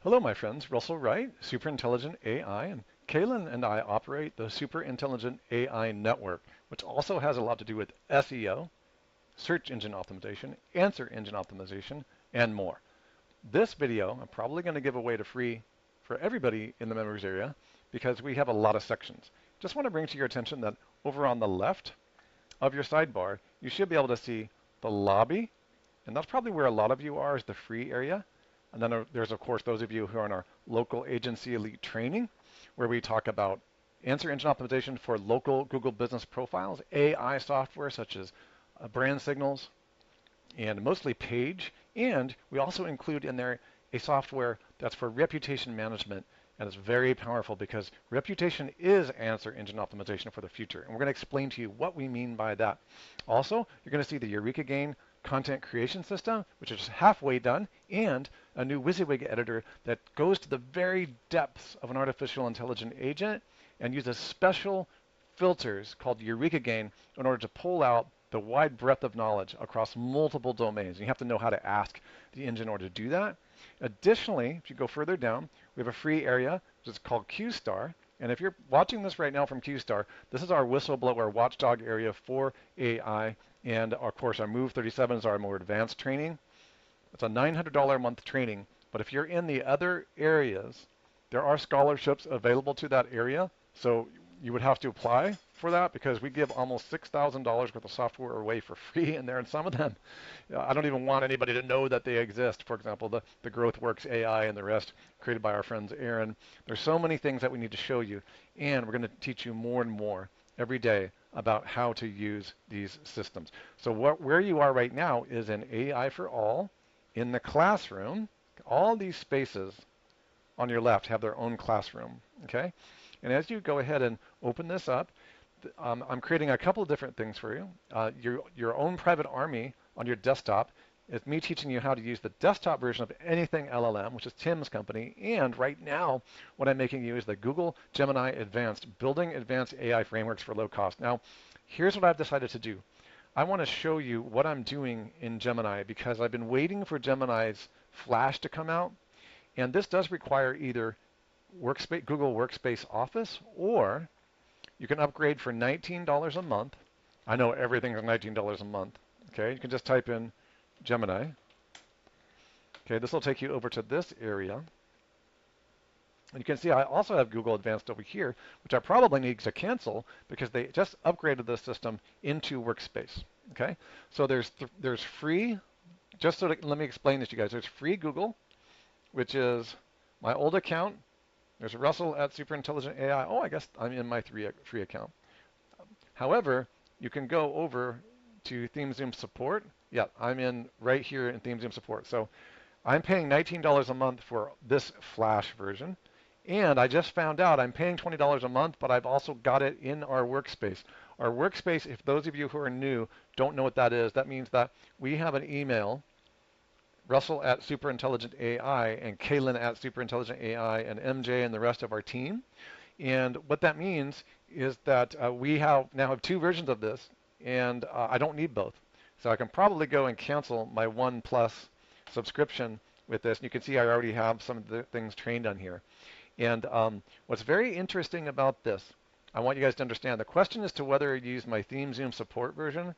Hello, my friends. Russell Wright, Super Intelligent AI, and Kaylin and I operate the Super Intelligent AI Network, which also has a lot to do with SEO, search engine optimization, answer engine optimization, and more. This video I'm probably going to give away to free for everybody in the members area because we have a lot of sections. Just want to bring to your attention that over on the left of your sidebar, you should be able to see the lobby, and that's probably where a lot of you are, is the free area. And then there's, of course, those of you who are in our local agency elite training, where we talk about answer engine optimization for local Google business profiles, AI software such as brand signals, and mostly page. And we also include in there a software that's for reputation management, and it's very powerful because reputation is answer engine optimization for the future. And we're going to explain to you what we mean by that. Also, you're going to see the Eureka Gain content creation system, which is halfway done, and a new WYSIWYG editor that goes to the very depths of an artificial intelligent agent and uses special filters called Eureka Gain in order to pull out the wide breadth of knowledge across multiple domains. You have to know how to ask the engine in order to do that. Additionally, if you go further down, we have a free area which is called QStar. And if you're watching this right now from QStar, this is our whistleblower watchdog area for AI. And of course, our Move 37 is our more advanced training. It's a $900 a month training. But if you're in the other areas, there are scholarships available to that area. So you would have to apply for that because we give almost $6,000 worth of software away for free in there. And some of them, I don't even want anybody to know that they exist. For example, the GrowthWorks AI and the rest created by our friends Aaron. There's so many things that we need to show you. And we're going to teach you more and more every day about how to use these systems. So where you are right now is in AI for All in the classroom. All these spaces on your left have their own classroom, okay? And as you go ahead and open this up, I'm creating a couple of different things for you. Your own private army on your desktop is me teaching you how to use the desktop version of anything LLM, which is Tim's company. And right now, what I'm making you is the Google Gemini Advanced, building advanced AI frameworks for low cost. Now, here's what I've decided to do. I want to show you what I'm doing in Gemini because I've been waiting for Gemini's Flash to come out. And this does require either Google Workspace Office, or you can upgrade for $19 a month. I know everything is $19 a month. Okay, you can just type in Gemini. Okay, this will take you over to this area. And you can see I also have Google Advanced over here, which I probably need to cancel because they just upgraded the system into Workspace. Okay, so there's free, just so let me explain this to you guys. There's free Google, which is my old account. There's Russell at Super Intelligent AI. Oh, I guess I'm in my free account. However, you can go over to ThemeZoom support. Yeah, I'm in right here in ThemeZoom support. So I'm paying $19 a month for this Flash version. And I just found out I'm paying $20 a month, but I've also got it in our workspace. Our workspace, if those of you who are new don't know what that is, that means that we have an email, Russell at Superintelligent AI and Kaylin at Superintelligent AI and MJ and the rest of our team. And what that means is that we now have two versions of this, and I don't need both. So I can probably go and cancel my One Plus subscription with this. And you can see I already have some of the things trained on here. And what's very interesting about this, I want you guys to understand, the question as to whether you use my ThemeZoom support version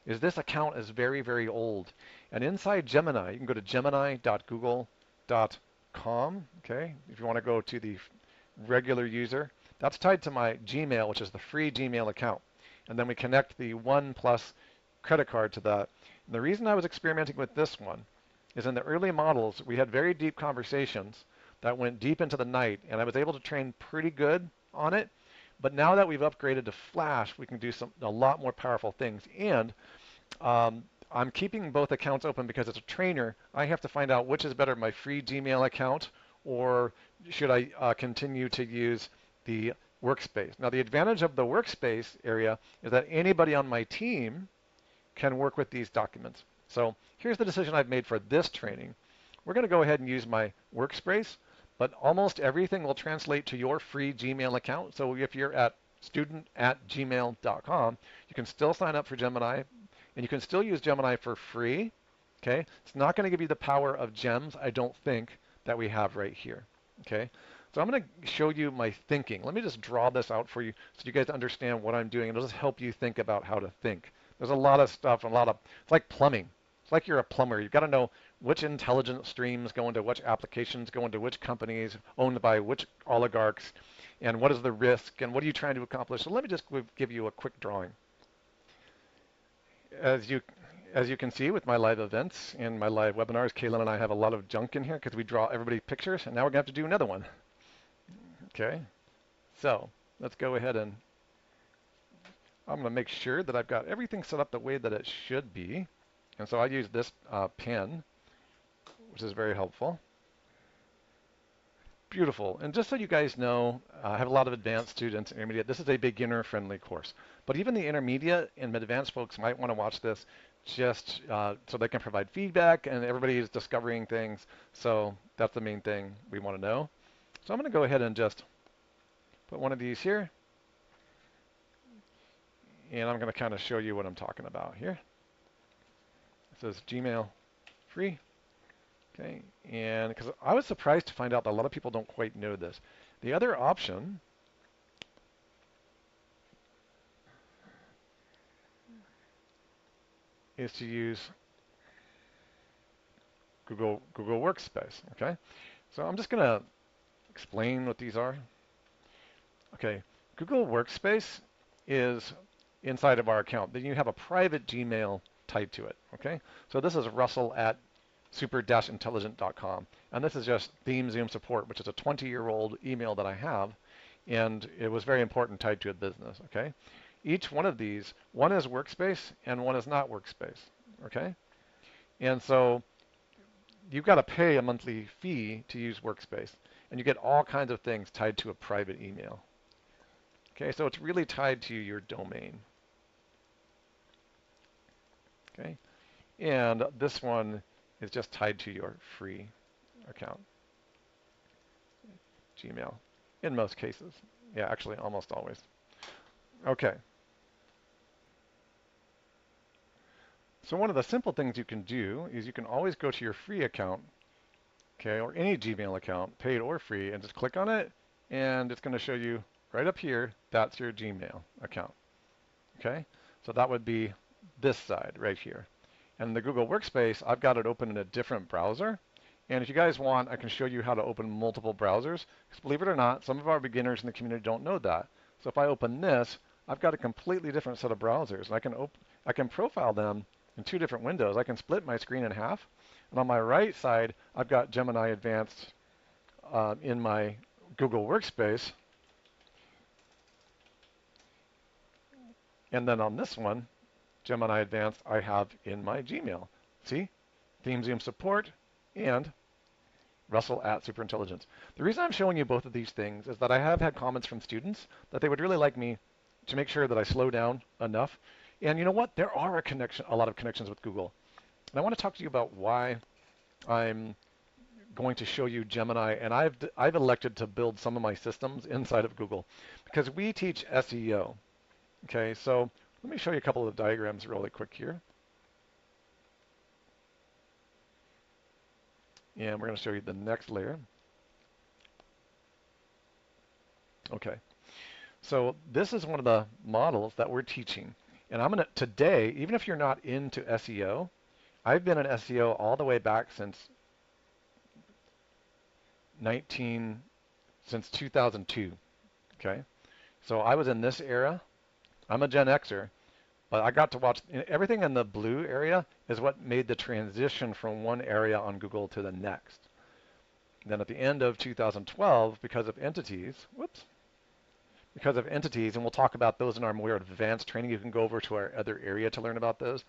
is this account is very, very old. And inside Gemini, you can go to gemini.google.com, okay? If you want to go to the regular user, that's tied to my Gmail, which is the free Gmail account. And then we connect the One Plus credit card to that. And the reason I was experimenting with this one is in the early models, we had very deep conversations that went deep into the night, and I was able to train pretty good on it. But now that we've upgraded to Flash, we can do a lot more powerful things. And I'm keeping both accounts open because as a trainer, I have to find out which is better, my free Gmail account, or should I continue to use the workspace. Now, the advantage of the workspace area is that anybody on my team can work with these documents. So here's the decision I've made for this training. We're going to go ahead and use my workspace, but almost everything will translate to your free Gmail account. So if you're at student@gmail.com, you can still sign up for Gemini, and you can still use Gemini for free. Okay, it's not going to give you the power of gems, I don't think, that we have right here. Okay, so I'm going to show you my thinking. Let me just draw this out for you so you guys understand what I'm doing. It'll just help you think about how to think. There's a lot of stuff, it's like plumbing. It's like you're a plumber. You've got to know which intelligence streams go into which applications, go into which companies, owned by which oligarchs, and what is the risk, and what are you trying to accomplish. So let me just give you a quick drawing. As you can see with my live events and my live webinars, Kaylin and I have a lot of junk in here because we draw everybody pictures, and now we're going to have to do another one. Okay, so let's go ahead and I'm going to make sure that I've got everything set up the way that it should be. And so I use this pen, which is very helpful. Beautiful. And just so you guys know, I have a lot of advanced students, intermediate. This is a beginner-friendly course. But even the intermediate and advanced folks might want to watch this just so they can provide feedback, and everybody is discovering things. So that's the main thing we want to know. So I'm going to go ahead and just put one of these here. And I'm going to kind of show you what I'm talking about here. It says Gmail free. Okay, and because I was surprised to find out that a lot of people don't quite know this. The other option is to use Google Workspace. Okay, so I'm just going to explain what these are. Okay, Google Workspace is inside of our account. Then you have a private Gmail tied to it. Okay, so this is Russell at super-intelligent.com, and this is just theme Zoom support, which is a 20-year-old email that I have, and it was very important tied to a business. Okay, each one of these, one is Workspace and one is not Workspace. Okay, and so you've got to pay a monthly fee to use Workspace, and you get all kinds of things tied to a private email. Okay, so it's really tied to your domain. Okay, and this one is just tied to your free account, Gmail, in most cases. Yeah, actually, almost always. Okay. So one of the simple things you can do is you can always go to your free account, okay, or any Gmail account, paid or free, and just click on it, and it's going to show you right up here, that's your Gmail account, okay? So that would be this side right here. And the Google Workspace, I've got it open in a different browser. And if you guys want, I can show you how to open multiple browsers. Because believe it or not, some of our beginners in the community don't know that. So if I open this, I've got a completely different set of browsers. And I can profile them in two different windows. I can split my screen in half. And on my right side, I've got Gemini Advanced in my Google Workspace. And then on this one, Gemini Advanced, I have in my Gmail. See? Theme Zoom support and Russell at Superintelligence. The reason I'm showing you both of these things is that I have had comments from students that they would really like me to make sure that I slow down enough. And you know what? There are a lot of connections with Google. And I want to talk to you about why I'm going to show you Gemini, and I've elected to build some of my systems inside of Google because we teach SEO. Okay, so let me show you a couple of diagrams really quick here. And we're going to show you the next layer. Okay, so this is one of the models that we're teaching. And I'm going to, today, even if you're not into SEO, I've been in SEO all the way back since 2002, okay? So I was in this era. I'm a Gen Xer, but I got to watch everything in the blue area is what made the transition from one area on Google to the next. Then at the end of 2012, because of entities, and we'll talk about those in our more advanced training. You can go over to our other area to learn about those.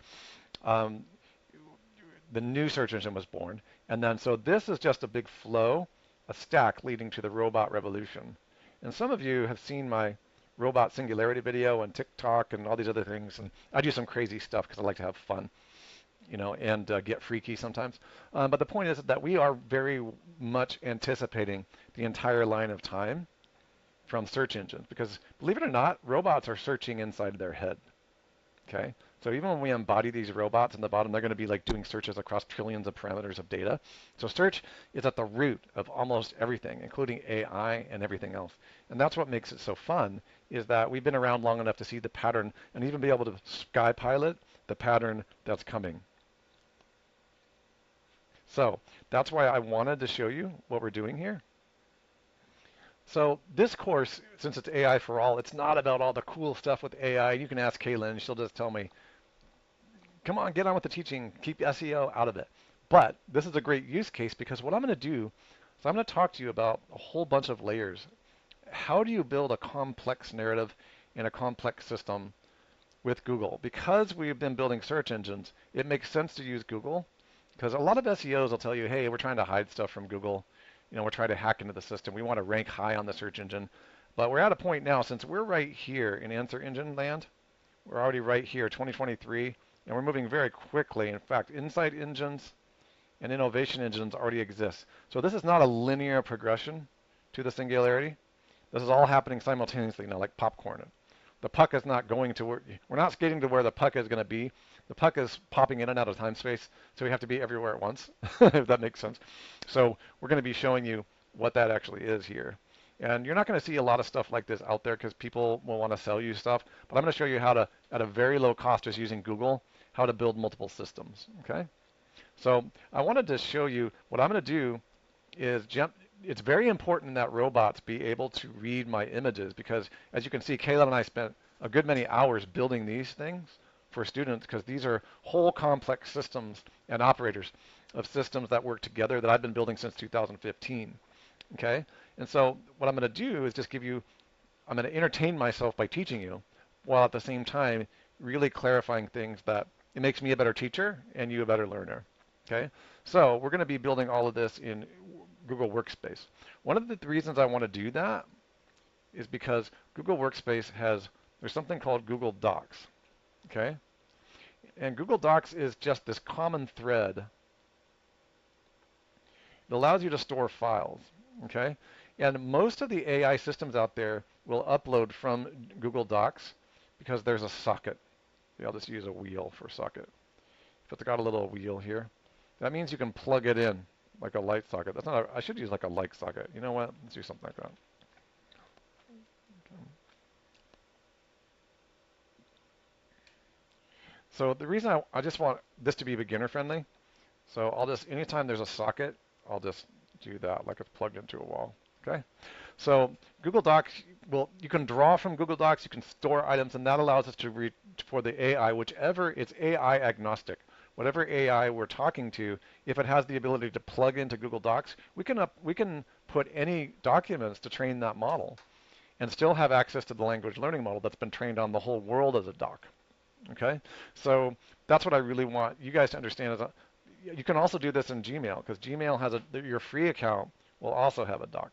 The new search engine was born. And then, so this is just a big flow, a stack leading to the robot revolution. And some of you have seen my robot singularity video and TikTok and all these other things. And I do some crazy stuff because I like to have fun, you know, and get freaky sometimes. But the point is that we are very much anticipating the entire line of time from search engines because, believe it or not, robots are searching inside their head. Okay, So even when we embody these robots in the bottom, they're going to be like doing searches across trillions of parameters of data. So search is at the root of almost everything, including AI and everything else. And that's what makes it so fun, is that we've been around long enough to see the pattern and even be able to sky pilot the pattern that's coming. So that's why I wanted to show you what we're doing here. So this course, since it's AI for all, it's not about all the cool stuff with AI. You can ask Kaylin, she'll just tell me, come on, get on with the teaching, keep SEO out of it. But this is a great use case because what I'm going to do is I'm going to talk to you about a whole bunch of layers. How do you build a complex narrative in a complex system with Google? Because we've been building search engines, it makes sense to use Google because a lot of SEOs will tell you, hey, we're trying to hide stuff from Google. We're trying to hack into the system. We want to rank high on the search engine. But we're at a point now, since we're right here in answer engine land, we're already right here, 2023, and we're moving very quickly. In fact, insight engines and innovation engines already exist. So this is not a linear progression to the singularity. This is all happening simultaneously now, like popcorn. The puck is not going to where, we're not skating to where the puck is going to be. The puck is popping in and out of time space, so we have to be everywhere at once, if that makes sense. So we're going to be showing you what that actually is here. And you're not going to see a lot of stuff like this out there because people will want to sell you stuff. But I'm going to show you how to, at a very low cost, just using Google, how to build multiple systems. Okay. So I wanted to show you what I'm going to do is it's very important that robots be able to read my images because, as you can see, Caleb and I spent a good many hours building these things for students because these are whole complex systems and operators of systems that work together that I've been building since 2015. Okay? And so what I'm going to do is just I'm going to entertain myself by teaching you while at the same time really clarifying things that it makes me a better teacher and you a better learner. Okay? So we're going to be building all of this in Google Workspace. One of the reasons I want to do that is because Google Workspace there's something called Google Docs. Okay? And Google Docs is just this common thread. It allows you to store files. Okay? And most of the AI systems out there will upload from Google Docs because there's a socket. I'll just use a wheel for socket. If it's got a little wheel here, that means you can plug it in like a light socket. I should use like a light socket. You know what? Let's do something like that. Okay. So the reason I just want this to be beginner friendly, so anytime there's a socket, I'll just do that like it's plugged into a wall. Okay. So Google Docs, you can draw from Google Docs, you can store items, and that allows us to read for the AI, it's AI agnostic. Whatever AI we're talking to, if it has the ability to plug into Google Docs, we can put any documents to train that model and still have access to the language learning model that's been trained on the whole world as a doc. Okay? So that's what I really want you guys to understand. You can also do this in Gmail because Gmail has your free account will also have a doc.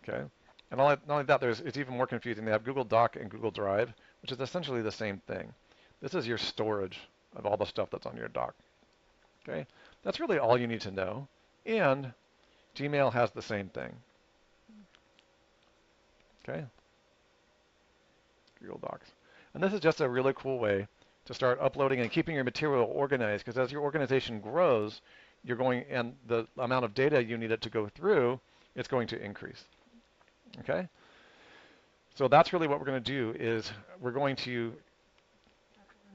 Okay? And not only that, it's even more confusing. They have Google Doc and Google Drive, which is essentially the same thing. This is your storage of all the stuff that's on your doc. Okay? That's really all you need to know. And Gmail has the same thing. Okay? Google Docs. And this is just a really cool way to start uploading and keeping your material organized because as your organization grows, and the amount of data you need it to go through, it's going to increase. Okay? So that's really what we're going to do is we're going to,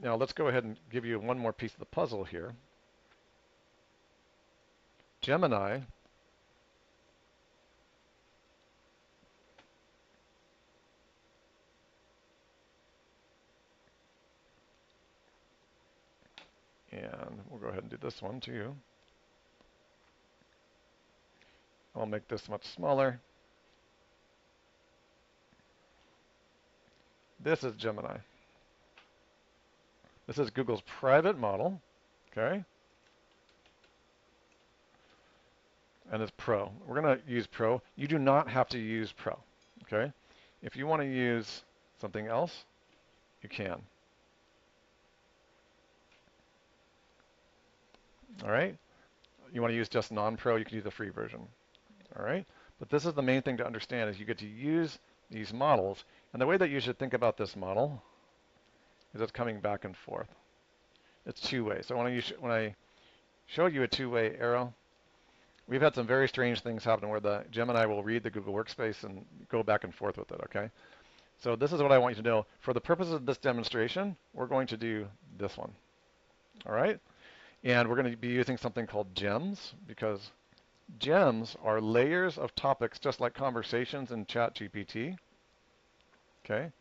now let's go ahead and give you one more piece of the puzzle here. Gemini and we'll go ahead and do this one too. I'll make this much smaller. This is Gemini. This is Google's private model, okay? And it's Pro. We're going to use Pro. You do not have to use Pro, okay? If you want to use something else, you can. All right? You want to use just non-Pro, you can use the free version. All right? But this is the main thing to understand is you get to use these models. And the way that you should think about this model is it's coming back and forth. It's two-way. So when I show you a two-way arrow, we've had some very strange things happen where the Gemini will read the Google Workspace and go back and forth with it, okay? So this is what I want you to know. For the purposes of this demonstration, we're going to do this one, all right? And we're going to be using something called gems because gems are layers of topics just like conversations in ChatGPT, okay?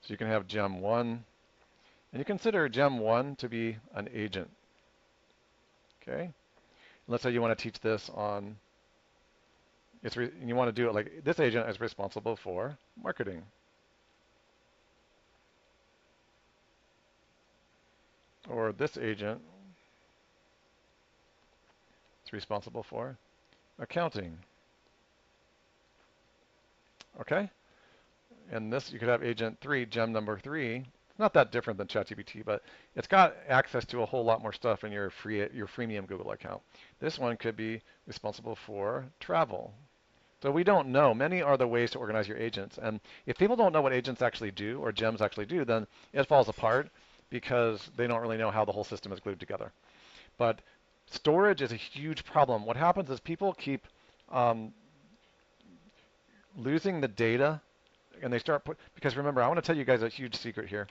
So you can have gem 1, and you consider gem 1 to be an agent, okay? Let's say you want to teach this on, you want to do it like this agent is responsible for marketing. Or this agent is responsible for accounting. Okay? And this, you could have agent 3, gem number 3. It's not that different than ChatGPT, but it's got access to a whole lot more stuff in your freemium Google account. This one could be responsible for travel. So we don't know. Many are the ways to organize your agents. And if people don't know what agents actually do or gems actually do, then it falls apart because they don't really know how the whole system is glued together. But storage is a huge problem. What happens is people keep losing the data, and they start because remember, I want to tell you guys a huge secret here.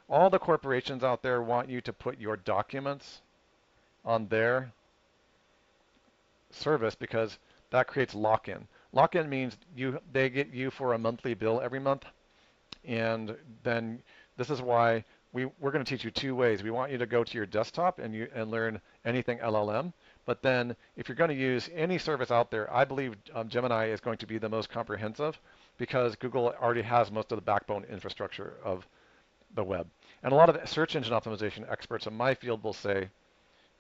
All the corporations out there want you to put your documents on their service because that creates lock-in. Lock-in means they get you for a monthly bill every month, and then this is why we're going to teach you two ways. We want you to go to your desktop and learn anything LLM. But then if you're going to use any service out there, I believe Gemini is going to be the most comprehensive because Google already has most of the backbone infrastructure of the web. And a lot of search engine optimization experts in my field will say,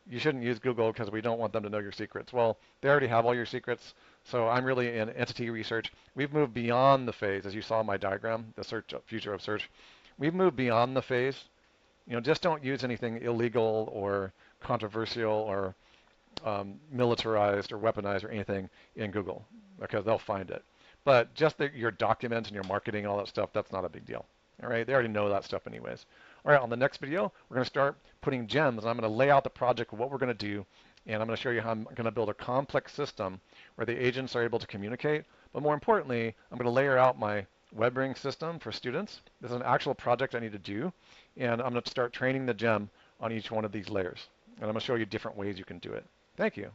you shouldn't use Google because we don't want them to know your secrets. Well, they already have all your secrets. So I'm really in entity research. We've moved beyond the phase, as you saw in my diagram, the future of search. We've moved beyond the phase. Just don't use anything illegal or controversial or militarized or weaponized or anything in Google because they'll find it. But just your documents and your marketing and all that stuff, that's not a big deal. All right, they already know that stuff anyways. All right, on the next video, we're going to start putting gems, and I'm going to lay out the project of what we're going to do, and I'm going to show you how I'm going to build a complex system where the agents are able to communicate. But more importantly, I'm going to layer out my WebRing system for students. This is an actual project I need to do, and I'm going to start training the gem on each one of these layers. And I'm going to show you different ways you can do it. Thank you.